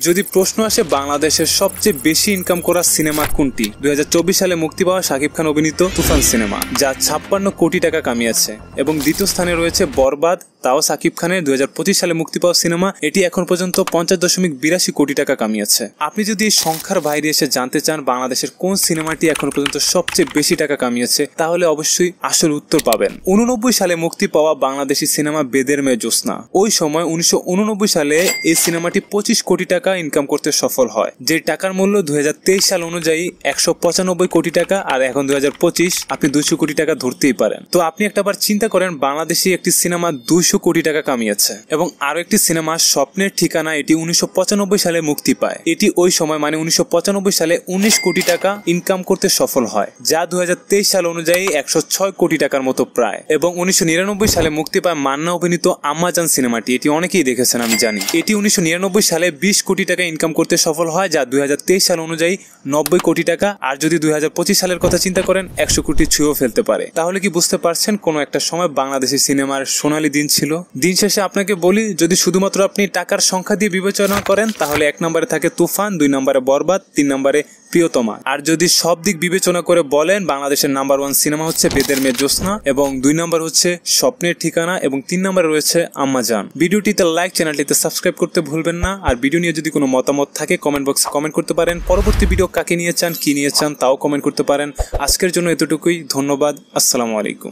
যদি প্রশ্ন আসে বাংলাদেশের সবচেয়ে বেশি ইনকাম করা সিনেমা কোনটি, 2024 সালে মুক্তি পাওয়া শাকিব খান অভিনীত তুফান সিনেমা, যা 56 কোটি টাকা কামিয়েছে। এবং দ্বিতীয় স্থানে রয়েছে বরবাদ, তাও শাকিব খানের 2025 সালে মুক্তি পাওয়া সিনেমা। এটি এখন পর্যন্ত 50.82 কোটি টাকা কামিয়েছে। আপনি যদি এই সংখ্যার বাইরে এসে জানতে চান বাংলাদেশের কোন সিনেমাটি এখন পর্যন্ত সবচেয়ে বেশি টাকা কামিয়েছে, তাহলে অবশ্যই আসল উত্তর পাবেন। 89 সালে মুক্তি পাওয়া বাংলাদেশি সিনেমা বেদের মেয়ে জ্যোৎস্না। ওই সময় 1989 সালে এই সিনেমাটি 25 কোটি টাকা ইনকাম করতে সফল হয়, যে টাকার মূল্য 2023 সাল অনুযায়ী 195 কোটি টাকা। আর এখন 2025 আপনি 200 কোটি টাকা ধরতেই পারেন। তো আপনি একটাবার চিন্তা করেন, বাংলাদেশি একটি সিনেমা 200 কোটি টাকা কামিয়েছে। এবং আরো একটি সিনেমা স্বপ্নের ঠিকানা, এটি 1995 সালে মুক্তি পায়। এটি ওই সময় মানে 1995 সালে 19 কোটি টাকা ইনকাম করতে সফল হয়, যা 2023 সাল অনুযায়ী 106 কোটি টাকার মতো প্রায়। এবং 1999 সালে মুক্তি পায় মান্না অভিনীত আম্মাজান সিনেমাটি। এটি অনেকেই দেখেছেন আমি জানি। এটি 1999 সালে 20 কোটি টাকা ইনকাম করতে সফল হয়, যা 2023 সাল অনুযায়ী 90 কোটি টাকা। আর যদি 2025 সালের কথা চিন্তা করেন, 100 কোটি ছুঁয়েও ফেলতে পারে। তাহলে কি বুঝতে পারছেন কোন একটা সময় বাংলাদেশি সিনেমার সোনালী দিন ছিল। দিন শেষে আপনাকে বলি, যদি শুধুমাত্র আপনি টাকার সংখ্যা দিয়ে বিবেচনা করেন, তাহলে 1 নম্বরে থাকে তুফান, 2 নম্বরে বরবাদ, 3 নম্বরে প্রিয়তমা। আর যদি সব দিক বিবেচনা করে বলেন, বাংলাদেশের নাম্বার 1 সিনেমা হচ্ছে বেদের মেয়ে জ্যোৎস্না, এবং 2 নম্বর হচ্ছে স্বপ্নের ঠিকানা, এবং 3 নম্বরে রয়েছে আম্মাজান। ভিডিওটিতে লাইক, চ্যানেলটিতে সাবস্ক্রাইব করতে ভুলবেন না। আর ভিডিও নিয়ে যদি কোনো মতামত থাকে কমেন্ট বক্সে কমেন্ট করতে পারেন। পরবর্তী ভিডিও কাকে নিয়ে চান, কি নিয়ে চান, তাও কমেন্ট করতে পারেন। আজকের জন্য এতটুকুই। ধন্যবাদ। আসসালামু আলাইকুম।